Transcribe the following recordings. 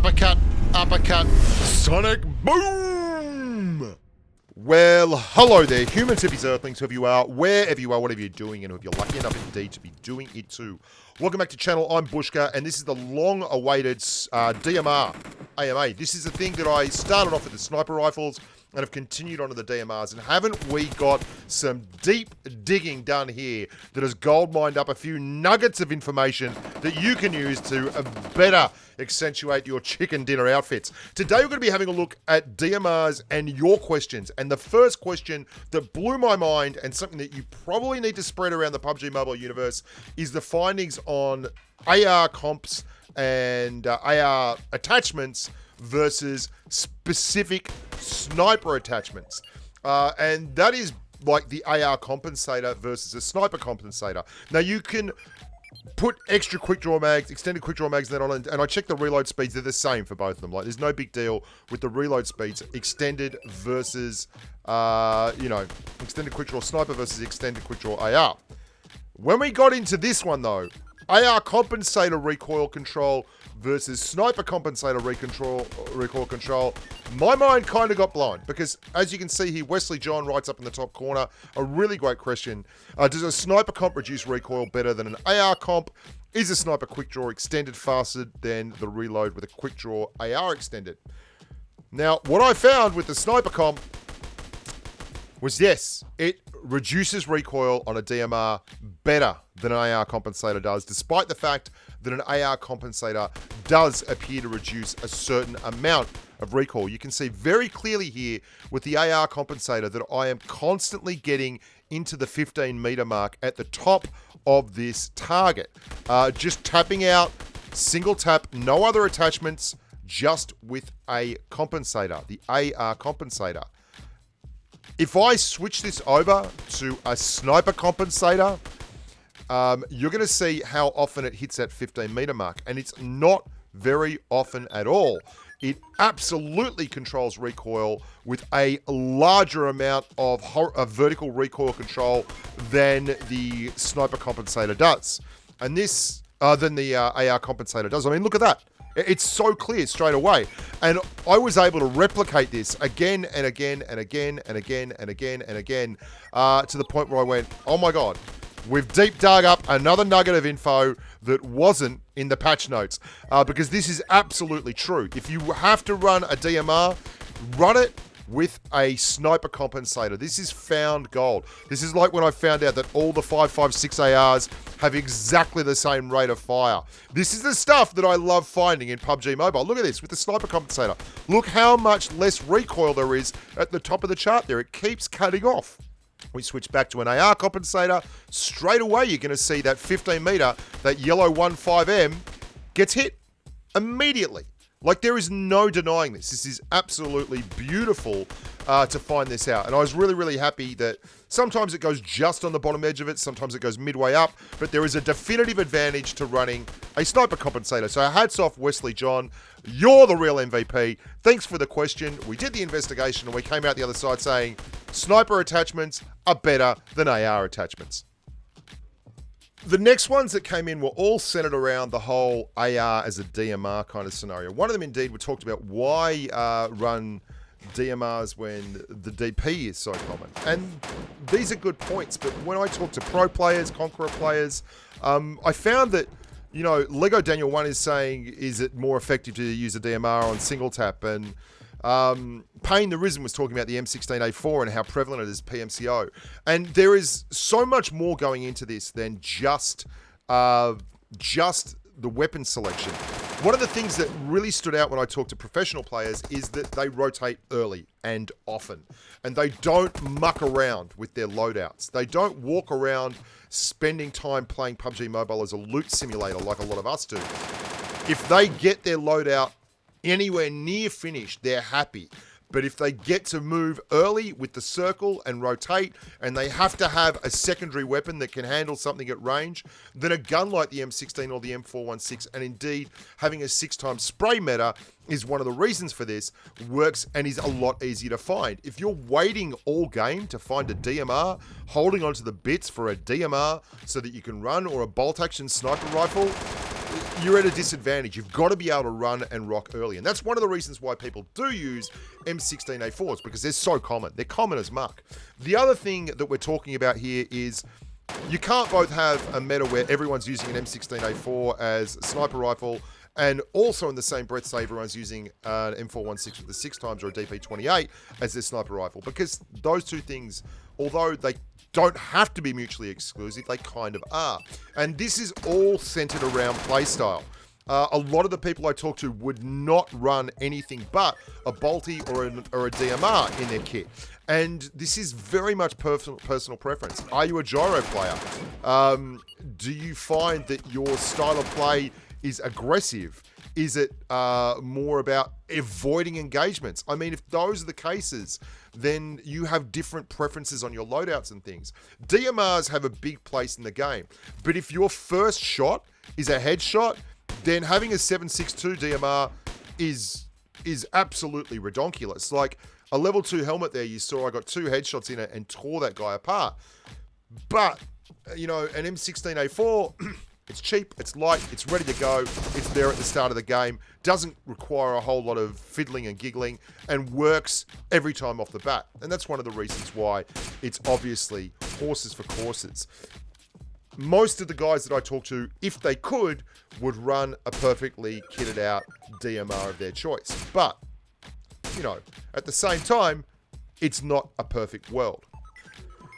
Uppercut, uppercut, sonic boom! Well, hello there, human tippies, earthlings, whoever you are, wherever you are, whatever you're doing, and if you're lucky enough indeed to be doing it too. Welcome back to the channel, I'm Bushka, and this is the long-awaited DMR AMA. This is the thing that I started off with the sniper rifles, and have continued on to the DMRs, and haven't we got some deep digging done here that has gold mined up a few nuggets of information that you can use to better accentuate your chicken dinner outfits. Today we're going to be having a look at DMRs and your questions, and the first question that blew my mind and something that you probably need to spread around the PUBG Mobile universe is the findings on AR comps and AR attachments versus specific sniper attachments. And that is like the AR compensator versus a sniper compensator. Now you can put extra quick draw mags, extended quick draw mags and that on, and I checked the reload speeds, they're the same for both of them. Like there's no big deal with the reload speeds, extended versus, extended quick draw sniper versus extended quick draw AR. When we got into this one though, AR compensator recoil control versus sniper compensator recoil control, my mind kind of got blown because, as you can see here, Wesley John writes up in the top corner a really great question. Does a sniper comp reduce recoil better than an AR comp? Is a sniper quick draw extended faster than the reload with a quick draw AR extended? Now, what I found with the sniper comp was yes, it reduces recoil on a DMR better than an AR compensator does, despite the fact that an AR compensator does appear to reduce a certain amount of recoil. You can see very clearly here with the AR compensator that I am constantly getting into the 15 meter mark at the top of this target. Just tapping out, single tap, no other attachments, just with a compensator, the AR compensator. If I switch this over to a sniper compensator, you're going to see how often it hits that 15 meter mark, and it's not very often at all. It absolutely controls recoil with a larger amount of vertical recoil control than the sniper compensator does, and this than the AR compensator does. I mean, look at that. It's so clear straight away. And I was able to replicate this again and again and again and again and again and again to the point where I went, oh my God, we've deep dug up another nugget of info that wasn't in the patch notes. Because this is absolutely true. If you have to run a DMR, run it with a sniper compensator. This is found gold. This is like when I found out that all the 5.56 ARs have exactly the same rate of fire. This is the stuff that I love finding in PUBG Mobile. Look at this with the sniper compensator. Look how much less recoil there is at the top of the chart there. It keeps cutting off. We switch back to an AR compensator. Straight away, you're going to see that 15 meter, that yellow 15M gets hit immediately. Like, there is no denying this. This is absolutely beautiful to find this out. And I was really, really happy that sometimes it goes just on the bottom edge of it, sometimes it goes midway up, but there is a definitive advantage to running a sniper compensator. So hats off, Wesley John. You're the real MVP. Thanks for the question. We did the investigation and we came out the other side saying sniper attachments are better than AR attachments. The next ones that came in were all centered around the whole AR as a DMR kind of scenario. One of them, indeed, we talked about why run DMRs when the DP is so common. And these are good points, but when I talk to pro players, Conqueror players, I found that, you know, Lego Daniel 1 is saying, is it more effective to use a DMR on single tap? And Payne the Risen was talking about the M16A4 and how prevalent it is PMCO. And there is so much more going into this than just the weapon selection. One of the things that really stood out when I talked to professional players is that they rotate early and often. And they don't muck around with their loadouts. They don't walk around spending time playing PUBG Mobile as a loot simulator like a lot of us do. If they get their loadout anywhere near finished, they're happy. But if they get to move early with the circle and rotate, and they have to have a secondary weapon that can handle something at range, then a gun like the M16 or the M416, and indeed having a 6x spray meta is one of the reasons for this, works and is a lot easier to find. If you're waiting all game to find a DMR, holding onto the bits for a DMR so that you can run, or a bolt action sniper rifle, you're at a disadvantage. You've got to be able to run and rock early. And that's one of the reasons why people do use M16A4s, because they're so common. They're common as muck. The other thing that we're talking about here is you can't both have a meta where everyone's using an M16A4 as a sniper rifle and also in the same breath say everyone's using an M416 with the 6x or a DP28 as their sniper rifle, because those two things, although they don't have to be mutually exclusive, they kind of are. And this is all centered around playstyle. A lot of the people I talk to would not run anything but a bolty or a DMR in their kit. And this is very much personal preference. Are you a gyro player? Do you find that your style of play is aggressive? Is it more about avoiding engagements? I mean, if those are the cases, then you have different preferences on your loadouts and things. DMRs have a big place in the game. But if your first shot is a headshot, then having a 7.62 DMR is absolutely redonkulous. Like a level 2 helmet there, you saw I got 2 headshots in it and tore that guy apart. But, you know, an M16A4... it's cheap, it's light, it's ready to go, it's there at the start of the game, doesn't require a whole lot of fiddling and giggling, and works every time off the bat. And that's one of the reasons why it's obviously horses for courses. Most of the guys that I talk to, if they could, would run a perfectly kitted out DMR of their choice. But, you know, at the same time, it's not a perfect world.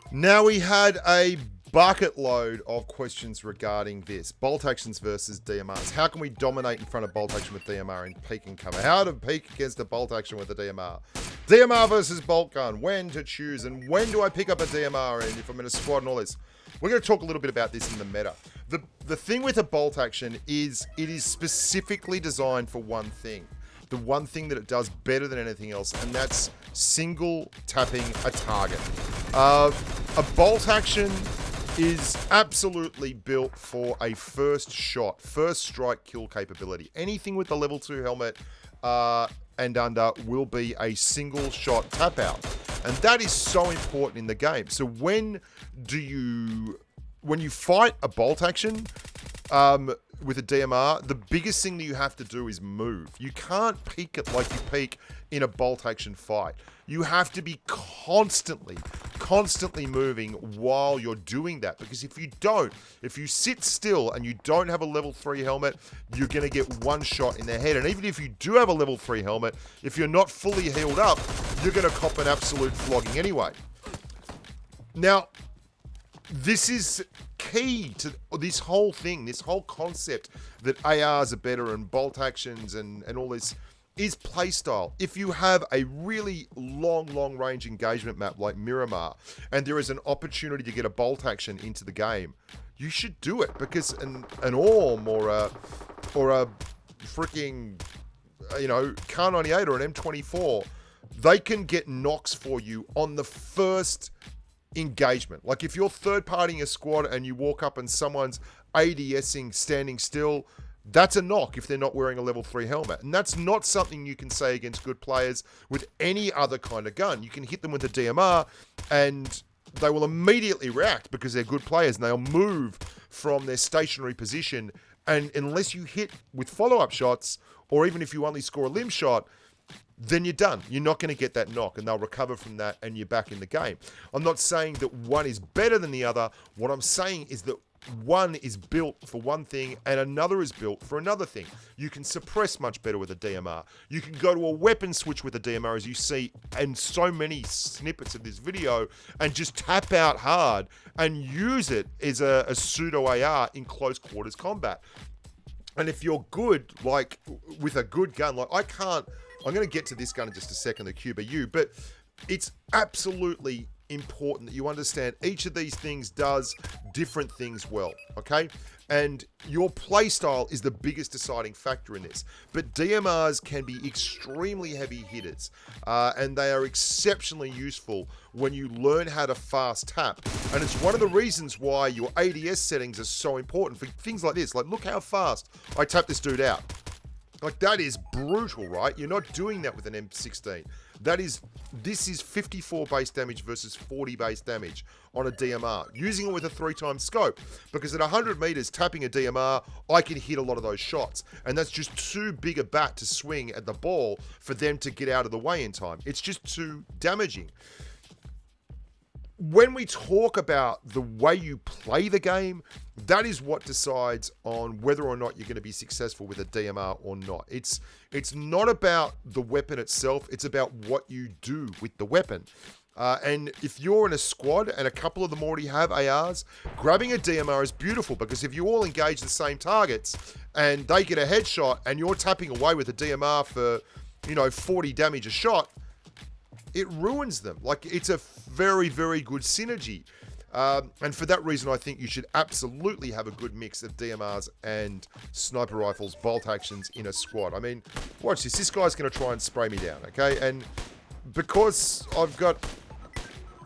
Now we had a bucket load of questions regarding this. Bolt actions versus DMRs. How can we dominate in front of bolt action with DMR and peek and cover? How to peek against a bolt action with a DMR? DMR versus bolt gun. When to choose and when do I pick up a DMR and if I'm in a squad and all this. We're going to talk a little bit about this in the meta. The thing with a bolt action is it is specifically designed for one thing. The one thing that it does better than anything else, and that's single tapping a target. A bolt action is absolutely built for a first shot, first strike kill capability. Anything with the level 2 helmet and under will be a single shot tap out. And that is so important in the game. So when you fight a bolt action with a DMR, the biggest thing that you have to do is move. You can't peek it like you peek in a bolt action fight. You have to be constantly moving while you're doing that. Because if you don't, if you sit still and you don't have a level 3 helmet, you're going to get one shot in the head. And even if you do have a level 3 helmet, if you're not fully healed up, you're going to cop an absolute flogging anyway. Now, this is key to this whole thing, this whole concept that ARs are better and bolt actions and all this is playstyle. If you have a really long range engagement map like Miramar and there is an opportunity to get a bolt action into the game, you should do it, because an ARM or a freaking, you know, Kar 98 or an M24, they can get knocks for you on the first engagement. Like if you're third partying a squad and you walk up and someone's ADSing standing still, that's a knock if they're not wearing a level 3 helmet. And that's not something you can say against good players with any other kind of gun. You can hit them with a DMR and they will immediately react because they're good players and they'll move from their stationary position. And unless you hit with follow-up shots, or even if you only score a limb shot, then you're done. You're not going to get that knock and they'll recover from that and you're back in the game. I'm not saying that one is better than the other. What I'm saying is that one is built for one thing and another is built for another thing. You can suppress much better with a DMR. You can go to a weapon switch with a DMR, as you see in so many snippets of this video, and just tap out hard and use it as a pseudo AR in close quarters combat. And if you're good, like with a good gun, like I'm going to get to this gun in just a second, the QBU, but it's absolutely important that you understand each of these things does different things well, okay? And your playstyle is the biggest deciding factor in this. But DMRs can be extremely heavy hitters, and they are exceptionally useful when you learn how to fast tap. And it's one of the reasons why your ADS settings are so important for things like this. Like, look how fast I tap this dude out. Like, that is brutal, right? You're not doing that with an M16. This is 54 base damage versus 40 base damage on a DMR. Using it with a 3x scope, because at 100 meters, tapping a DMR, I can hit a lot of those shots. And that's just too big a bat to swing at the ball for them to get out of the way in time. It's just too damaging. When we talk about the way you play the game, that is what decides on whether or not you're going to be successful with a DMR or not. It's not about the weapon itself. It's about what you do with the weapon. And if you're in a squad and a couple of them already have ARs, grabbing a DMR is beautiful, because if you all engage the same targets and they get a headshot and you're tapping away with a DMR for, 40 damage a shot, it ruins them. Like, it's a very, very good synergy. And for that reason, I think you should absolutely have a good mix of DMRs and sniper rifles, bolt actions in a squad. I mean, watch this. This guy's going to try and spray me down, okay? And because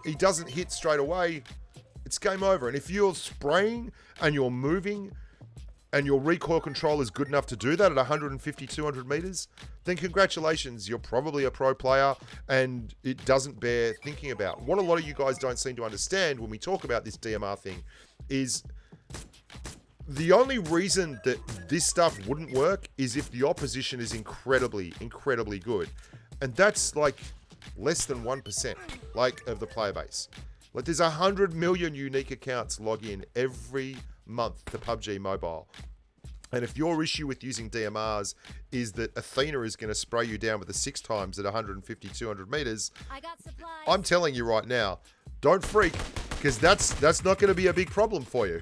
he doesn't hit straight away, it's game over. And if you're spraying and you're moving and your recoil control is good enough to do that at 150, 200 meters, then congratulations, you're probably a pro player, and it doesn't bear thinking about. What a lot of you guys don't seem to understand when we talk about this DMR thing is the only reason that this stuff wouldn't work is if the opposition is incredibly, incredibly good. And that's like less than 1%, like, of the player base. Like, there's 100 million unique accounts log in every month to PUBG Mobile. And if your issue with using DMRs is that Athena is going to spray you down with a 6x at 150, 200 meters, I'm telling you right now, don't freak, because that's not going to be a big problem for you.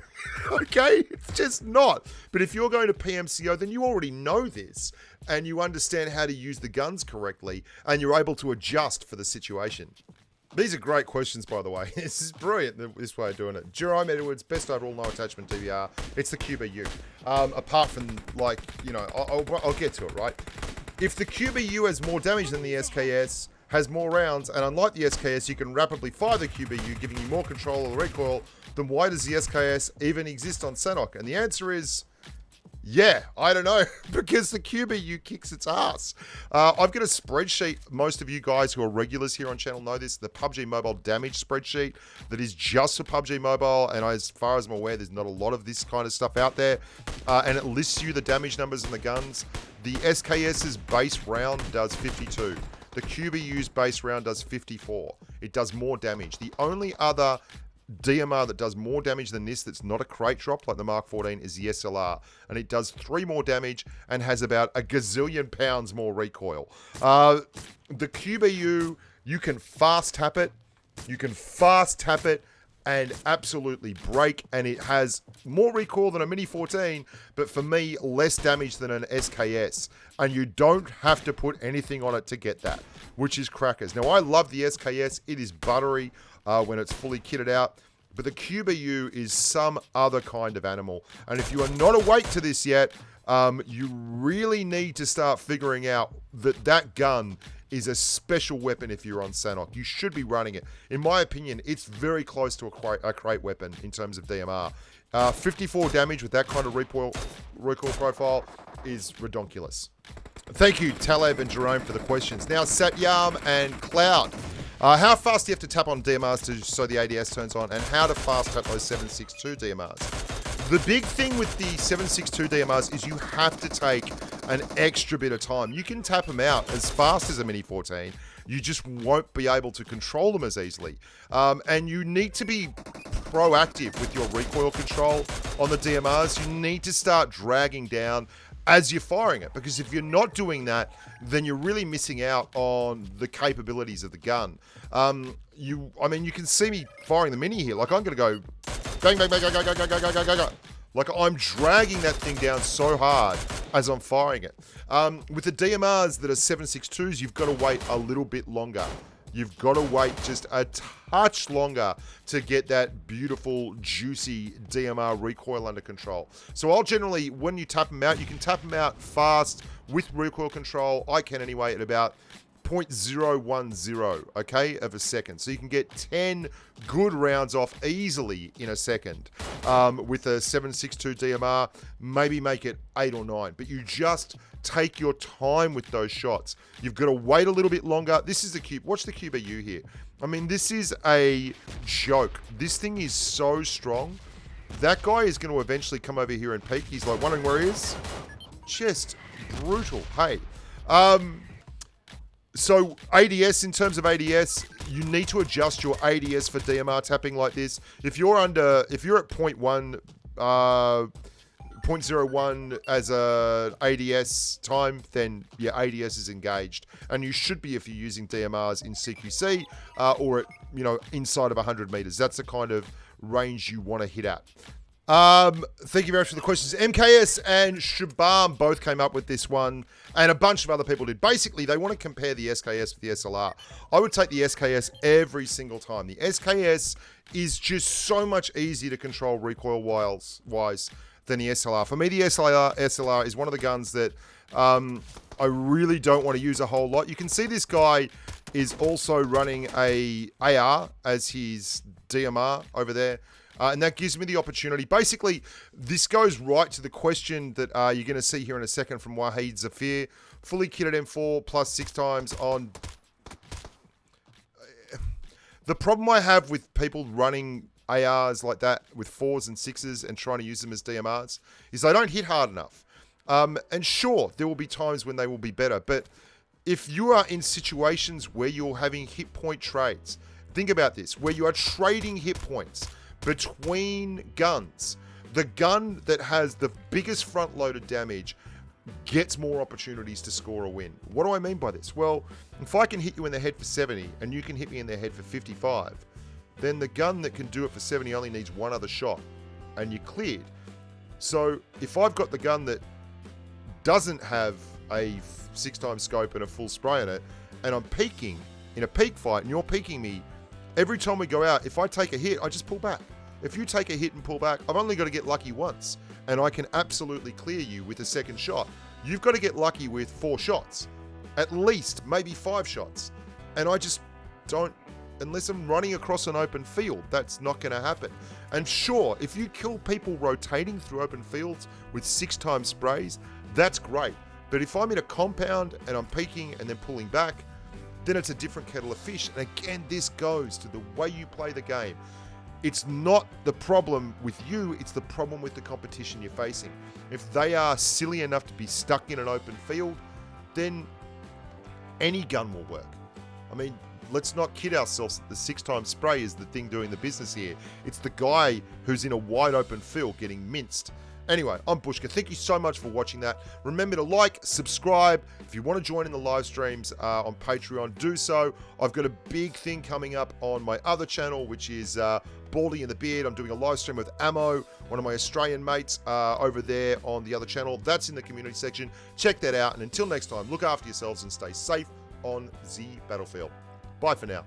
Okay? It's just not. But if you're going to PMCO, then you already know this, and you understand how to use the guns correctly, and you're able to adjust for the situation. These are great questions, by the way. This is brilliant, this way of doing it. Jerome Edwards, best overall, no attachment DVR. It's the QBU. Apart from, like, I'll get to it, right? If the QBU has more damage than the SKS, has more rounds, and unlike the SKS, you can rapidly fire the QBU, giving you more control of the recoil, then why does the SKS even exist on Sanhok? And the answer is, yeah, I don't know, because the QBU kicks its ass. I've got a spreadsheet. Most of you guys who are regulars here on channel know this, the PUBG Mobile damage spreadsheet that is just for PUBG Mobile. And as far as I'm aware, there's not a lot of this kind of stuff out there. And it lists you the damage numbers and the guns. The SKS's base round does 52. The QBU's base round does 54. It does more damage. The only other DMR that does more damage than this, that's not a crate drop like the Mark 14, is the SLR, and it does 3 more damage and has about a gazillion pounds more recoil. The QBU, you can fast tap it and absolutely break, and it has more recoil than a Mini 14, but for me, less damage than an SKS, and you don't have to put anything on it to get that, which is crackers. Now, I love the SKS. It is buttery when it's fully kitted out, but the QBU is some other kind of animal. And if you are not awake to this yet, you really need to start figuring out that gun is a special weapon if you're on Sanhok. You should be running it. In my opinion, it's very close to a crate weapon in terms of DMR. 54 damage with that kind of recoil profile is redonkulous. Thank you, Taleb and Jerome, for the questions. Now, Satyam and Cloud. How fast do you have to tap on DMRs so the ADS turns on, and how to fast tap those 7.62 DMRs? The big thing with the 7.62 DMRs is you have to take an extra bit of time. You can tap them out as fast as a Mini 14. You just won't be able to control them as easily. And you need to be proactive with your recoil control on the DMRs. You need to start dragging down as you're firing it, because if you're not doing that, then you're really missing out on the capabilities of the gun. You can see me firing the Mini here. Like, I'm going to go bang, bang, bang, go, go, go, go, go, go, go, go, go. Like, I'm dragging that thing down so hard as I'm firing it. With the DMRs that are 7.62s, you've got to wait a little bit longer. You've got to wait just a touch longer to get that beautiful, juicy DMR recoil under control. So I'll generally, when you tap them out, you can tap them out fast with recoil control. I can anyway at about .010, okay, of a second. So you can get 10 good rounds off easily in a second with a 7.62 DMR. Maybe make it 8 or 9, but you just take your time with those shots. You've got to wait a little bit longer. This is the cube. Watch the QBU here. I mean, this is a joke. This thing is so strong. That guy is going to eventually come over here and peek. He's like wondering where he is. Just brutal. Hey. So ADS, in terms of ADS, you need to adjust your ADS for DMR tapping like this. If you're at 0.1 as a ADS time, then your ADS is engaged, and you should be if you're using DMRs in CQC or at inside of 100 meters. That's the kind of range you want to hit at. Thank you very much for the questions. MKS and Shabam both came up with this one, and a bunch of other people did. Basically, they want to compare the SKS with the SLR. I would take the SKS every single time. The SKS is just so much easier to control recoil-wise than the SLR. For me, the SLR is one of the guns that I really don't want to use a whole lot. You can see this guy is also running a AR as his DMR over there. And that gives me the opportunity. Basically, this goes right to the question that you're going to see here in a second from Wahid Zafir. Fully kitted M4 plus 6 times on... The problem I have with people running ARs like that with 4s and 6s and trying to use them as DMRs is they don't hit hard enough. And sure, there will be times when they will be better. But if you are in situations where you're having hit point trades, think about this, where you are trading hit points between guns, the gun that has the biggest front-loaded damage gets more opportunities to score a win. What do I mean by this? Well, if I can hit you in the head for 70 and you can hit me in the head for 55, then the gun that can do it for 70 only needs one other shot and you're cleared. So if I've got the gun that doesn't have a 6x scope and a full spray on it, and I'm peeking in a peak fight and you're peeking me, every time we go out, if I take a hit, I just pull back. If you take a hit and pull back, I've only got to get lucky once, and I can absolutely clear you with a second shot. You've got to get lucky with 4 shots, at least, maybe 5 shots. And I just don't, unless I'm running across an open field, that's not going to happen. And sure, if you kill people rotating through open fields with 6x sprays, that's great. But if I'm in a compound and I'm peeking and then pulling back, then it's a different kettle of fish. And again, this goes to the way you play the game. It's not the problem with you, it's the problem with the competition you're facing. If they are silly enough to be stuck in an open field, then any gun will work. I mean, let's not kid ourselves that the 6x spray is the thing doing the business here. It's the guy who's in a wide open field getting minced. Anyway, I'm Bushka. Thank you so much for watching that. Remember to like, subscribe. If you want to join in the live streams on Patreon, do so. I've got a big thing coming up on my other channel, which is Baldy and the Beard. I'm doing a live stream with Ammo, one of my Australian mates over there on the other channel. That's in the community section. Check that out. And until next time, look after yourselves and stay safe on the battlefield. Bye for now.